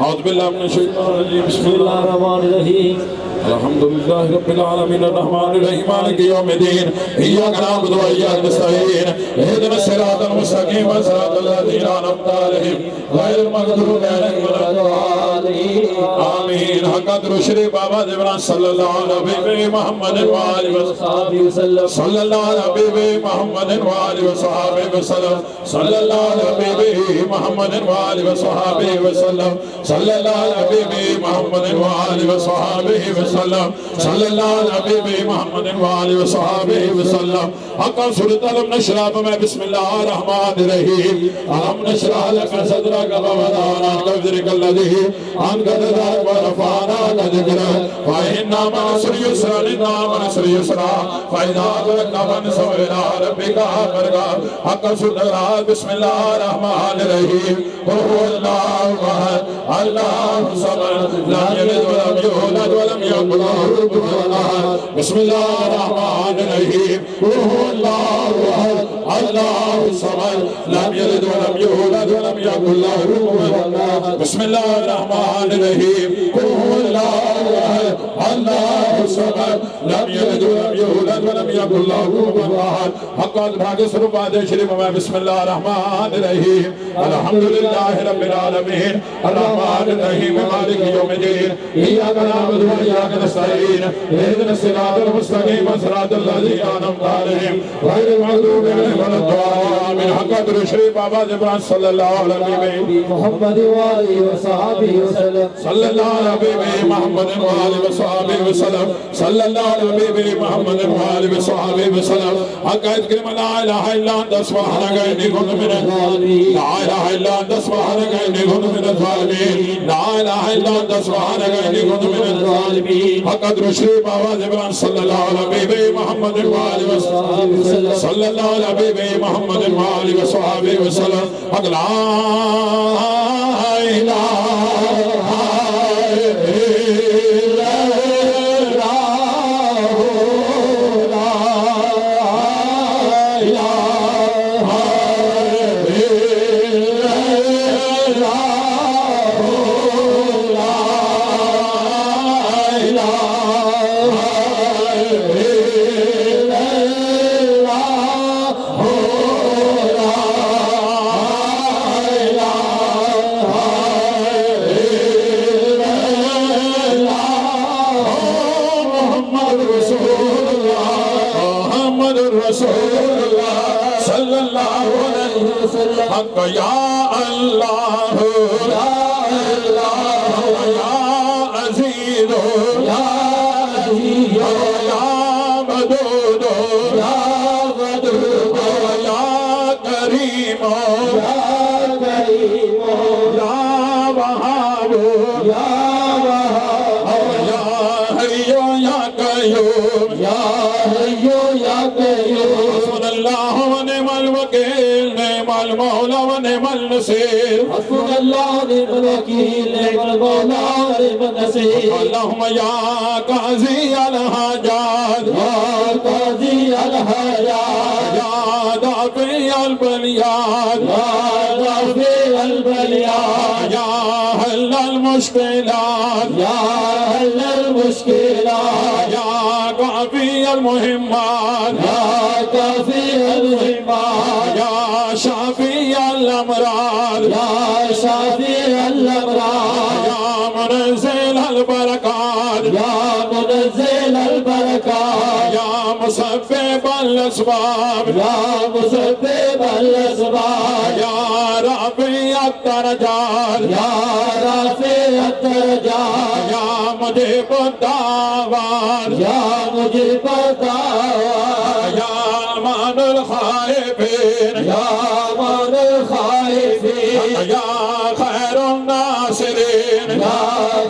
أعوذ بالله من الشيطان الرجيم بسم الله الرحمن الرحيم الحمد لله رب العالمين الرحمن الرحيم مالك يوم الدين إياك نعبد وإياك نستعين اهدنا الصراط المستقيم صراط الذين أنعمت عليهم غير المغضوب عليهم ولا الضالين آمين حق قدر شریف بابا جبران صلی اللہ علیہ محمد وآلہ وصحبہ وسلم صلی اللہ علیہ محمد وآلہ وصحبہ وسلم صلی اللہ علیہ محمد وآلہ وصحبہ وسلم صلی اللہ علیہ محمد وآلہ وصحبہ وسلم صلی اللہ علیہ محمد وآلہ وصحبہ وسلم حقا سورۃ الم نشرح میں بسم اللہ الرحمن الرحیم الم نشرح لك صدرك ووضعنا عنك وزرك الذي أنقض ظهرك ورفعنا لك ذكرك فإن مع العسر يسرا إن مع العسر يسرا فإذا أدركت فانصب إلى ربك فارغب حقا سورۃ العلق بسم الله الرحمن الرحيم قل هو الله أحد الله الصمد لم يلد ولم يولد ولم يكن له كفوا أحد بسم الله الرحمن الرحيم قل هو الله أحد الله الصمد لم يلد ولم يولد ولم يكن له كفوا أحد بسم الله الرحمن الرحيم قل هو الله أحد الله الصمد لم يلد ولم يولد ولم يكن له كفوا أحد حق الباغ سرور بادے شریف میں بسم اللہ الرحمن الرحیم الحمد للہ رب العالمین الرحمن الرحیم مالک یوم الدین ایاک نعبد و ایاک نستعین اهدنا الصراط المستقیم صراط الذین انعمت علیہم غیر المغضوب علیہم ولا الضالین حق قدر شریف بابا جبران صلی اللہ علیہ محمد وآلہ وصحبہ وسلم صلی اللہ علیہ محمد وآلہ وصحبہ وسلم صلی اللہ علیہ محمد وآلہ وصحبہ وسلم حق ذکر لا الہ الا انت سبحانک انی کنت من الظالمین لا الہ الا انت سبحانک انی کنت من الظالمین لا الہ الا انت سبحانک انی کنت من الظالمین حق قدر شریف بابا جبران صلی اللہ علیہ محمد وآلہ وصحبہ وسلم صلی اللہ علیہ محمد وآلہ وصحبہ وسلم حق لا الہ حق یا اللہ یا اللہ یا عزیز یا عزیز یا ودود یا ودود یا کریم یا کریم یا وہاب یا وہاب یا حی یا قیوم یا حی یا قیوم حسبنا اللہ ونعم الوکیل المولى ونعم النصير حسبنا الله ونعم الوكيل نعم المولى ونعم النصير اللهم يا قاضي الحاجات يا قاضي الحاجات يا دافع البليات يا دافع البليات يا حل المشكلات يا حل المشكلات يا كافي المهمات يا كافي المهمات يا شافي الأمراض يا شافي الأمراض يا منزل البركات يا منزل البركات يا مسبب الأسباب يا مسبب الأسباب يا رافع الدرجات يا رافع الدرجات يا مجيب الدعوات يا مجيب الدعوات يا أمان الخائفين يا أمان الخائفين يا خير الناصرين يا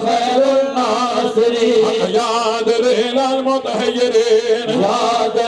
خير الناصرين يا دليل المتحيرين يا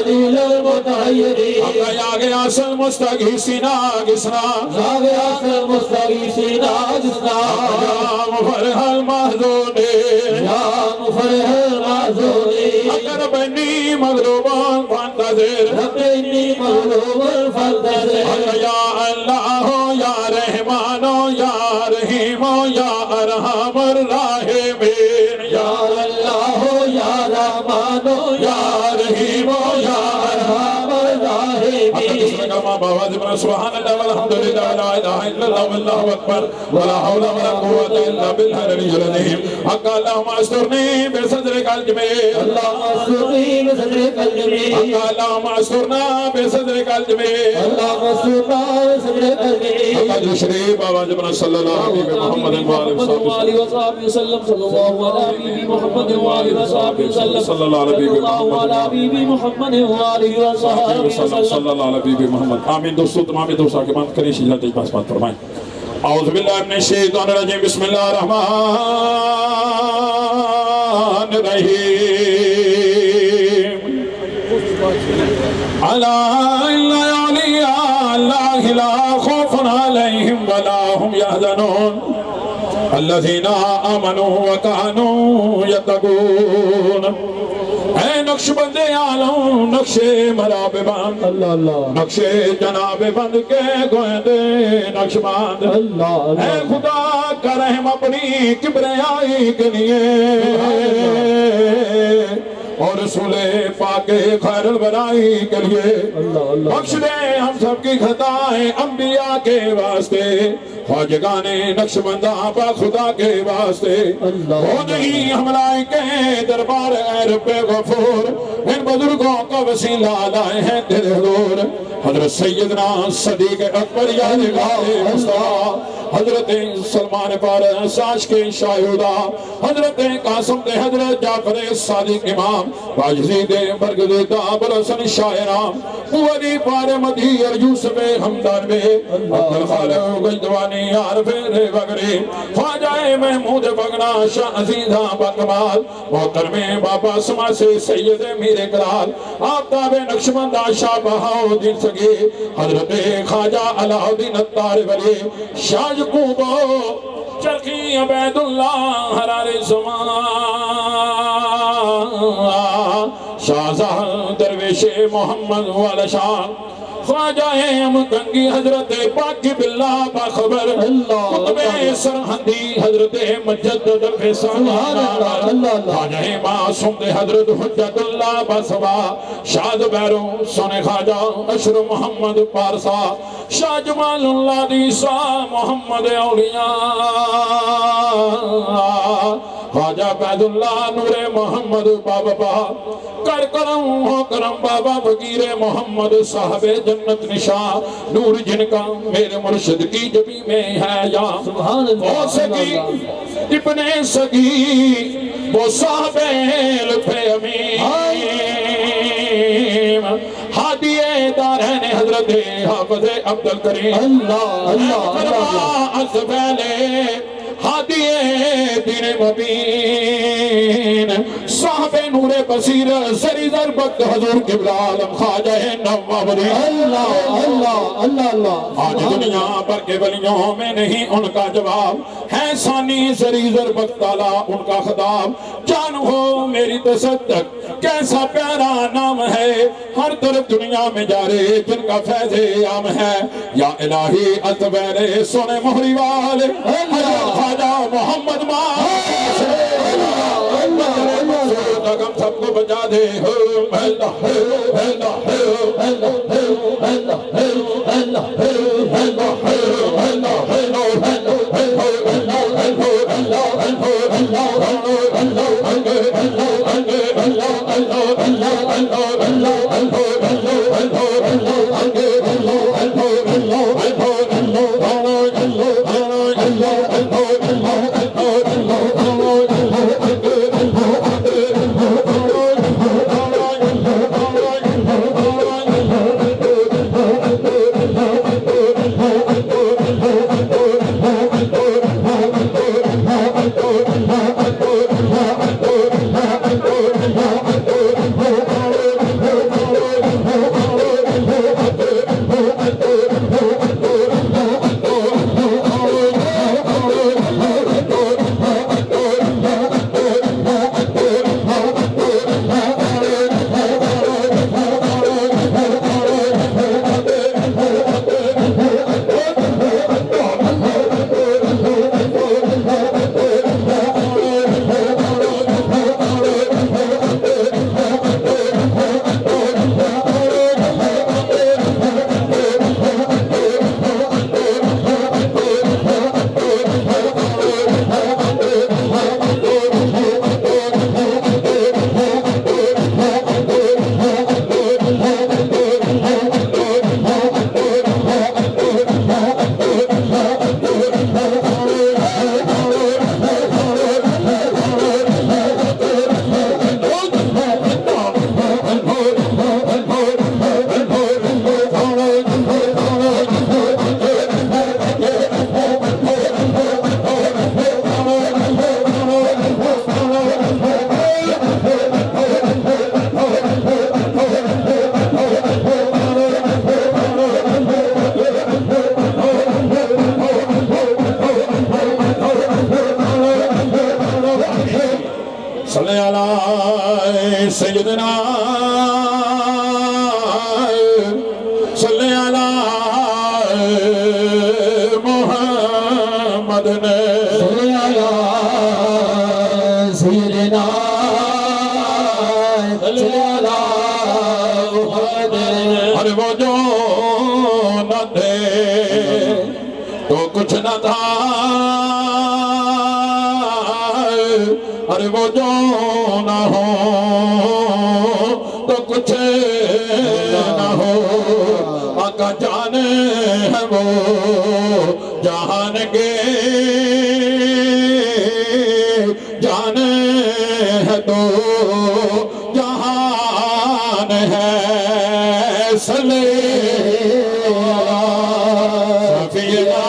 دليل المتحيرين يا غياث المستغيثين أغثنا يا غياث المستغيثين أغثنا يا مفرح المحزونين يا مفرح المحزونين رب إني مغلوب فانتظر رب إني مغلوب فانتصر يا الله يا رحمن يا رحيم يا ارحم الراحمین یا اللہ یا رحمان یا رحیم یا ارحم الراحمین سبحان اللہ والحمدللہ لا الہ الا اللہ واللہ اکبر ولا حول ولا قوة الا باللہ العلی العظیم حق اللہم استرنی بصدر قلب میں اللہم استرنی بصدر قلب میں حق اللہم استرنا بصدر قلب میں اللہم استرنا بصدر قلب میں حق شریف آواز بنا صلی اللہ علیہ محمد وآلہ وصحبہ وسلم صلی اللہ علیہ محمد وآلہ وصحبہ وسلم صلی اللہ علیہ محمد وآلہ وصحبہ وسلم صلی اللہ علیہ محمد آمین دوستو تمام دوست آگے بات کریں شجرت اجباس بات فرمائیں اعوذ باللہ من الشیطان الرجیم بسم اللہ الرحمن الرحیم الا ان اولیاء اللہ لا خوف علیہم ولا هم يحزنون الذین آمنوا وكانوا يتقون اے نقش بند عالم نقش مراب بند اللہ اللہ نقش جناب بند کے گوئندے نقش بند اللہ اے خدا کا رحم اپنی کبریائی کے لیے اور رسول پاک خیر البرائی کے لیے بخش دے ہم سب کی خطائیں انبیاء کے واسطے خواجگان نقش بندہ با خدا کے واسطے ہو نہیں ہم لائے کے دربار اے رب غفور ان بزرگوں کا وسیلہ لائے ہیں تیرے حضور حضرت سیدنا صدیق اکبر یاد گاہ مصطفیٰ حضرت سلمان فارس عاشق شاہدہ حضرت قاسم دے حضرت جعفر صادق امام واجزی دے برگز دابر حسن شاہرام قولی پار مدھی یوسف حمدان بے عبدالخالق گجدوانی عارف وگری خواجہ محمود بگنا شاہ عزیزہ باکمال محترم بابا سما سے سید میر اقلال آفتاب نقشبندہ شاہ بہاؤدین سگی حضرت خواجہ علاء الدین الطار ولی شاہ یعقوب چرخی عبید اللہ حرار زمان شاہزہ درویش محمد والا شاہ خواجہ ہم کنگی حضرت پاک باللہ باخبر قطب سرحندی حضرت مجدد فیصل خواجہ معصوم دے حضرت حجت اللہ باسبا شاہ بیرو سونے خواجہ اشر محمد پارسا شاہ جمال اللہ دیسا محمد اولیاء خواجہ قید اللہ نور محمد بابا کر کرم ہو کرم بابا فقیر محمد صاحب جنت نشاں نور جن کا میرے مرشد کی جبی میں ہے یا وہ سگی ابن سگی وہ صاحب لطف امیم ہادی دارین حضرت حافظ عبدالکریم اللہ از پہلے ہادی دین مبین صاحب نور بصیر سری ضربت حضور قبلہ عالم خواجہ نوابری اللہ آج دنیا پر کے ولیوں میں نہیں ان کا جواب ہے ثانی سری ضربت تعالی ان کا خطاب جان ہو میری تصدق کیسا پیارا نام ہے ہر طرف دنیا میں جارے جن کا فیض عام ہے یا الہی اتبیرے سونے مہری والے خواجہ محمد ہم سب کو بچا دے صلی علی سیدنا صلی علی محمد صلی علی سیدنا صلی علی محمد اور وہ جو نہ تھے تو کچھ نہ تھا اور وہ جو نہ ہو تو کچھ نہ ہو آقا جان ہے وہ جہان کے جان ہے تو جہان ہے صلی صفیہ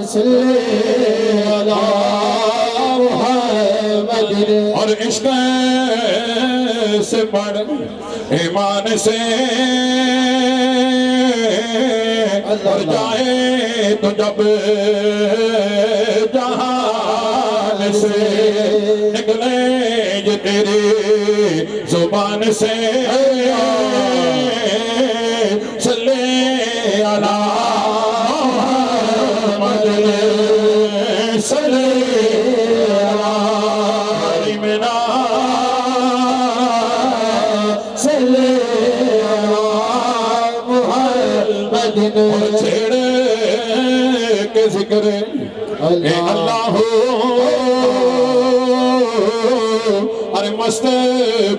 صلی علی محمد اور عشق سے بڑھ ایمان سے اور جائے تو جب جہان سے نکلے یہ تیری زبان سے صلی علی محمد صلی علی منا صلی علی محمد اور چھیڑے کے ذکر اے اللہ ارے مست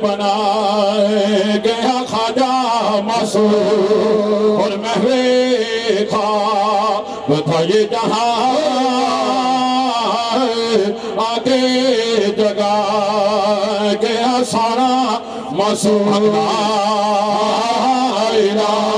بنائے گیا خواجہ معصوم اور محو خواب تھا یہ جہاں آگے جگہ گیا سارا معصوم اللہ الہ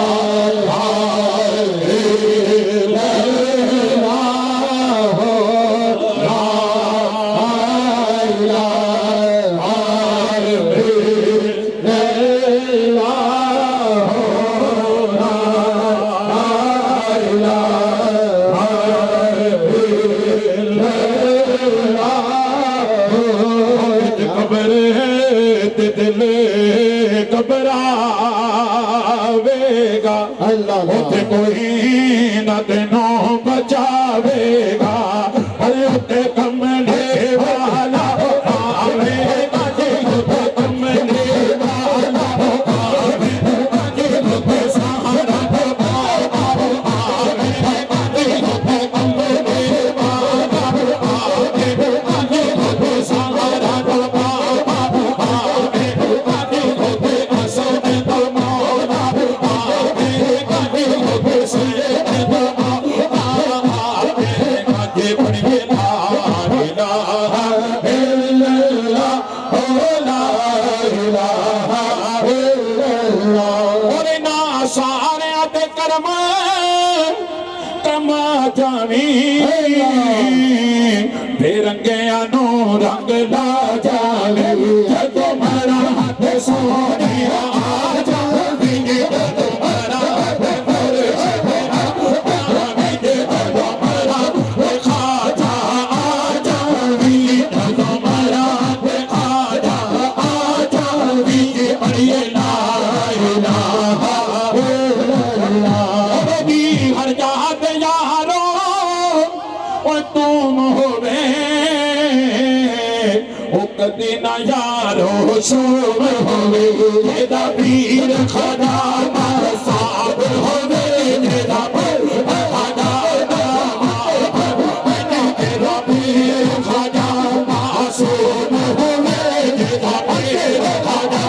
دل گھبراوے گا اتے کوئی نہ دنوں بچاوے گا ارے اتے کملے والا آوے گا جی اتے کملے والا آوے گا جی اتے سہارا آوے گا جی اتے کملے والا آوے گا جی اتے سہارا رنگیا نو رنگ لا جاوے جدو مرا ہاتھ سونیا آ جاوے جدو مرا ہاتھ فرش پہ آ جاوے جدو مرا خواجہ آ جاوے جدو مرا خواجہ آ جاوے پڑھیے لا الہ الا اللہ ہر جات یارو اور تم ہوئے کدی نہ یارو شوم ہوئے جیدہ پیر خدا صاحب ہوئے جیدہ پیر خدا جیدہ پیر خدا معصوم ہوئے جیدہ پیر خدا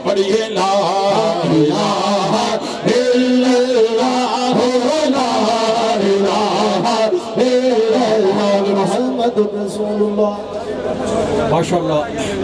پڑھیے لا الہ الا اللہ لا الہ الا اللہ محمد رسول اللہ ماشاءاللہ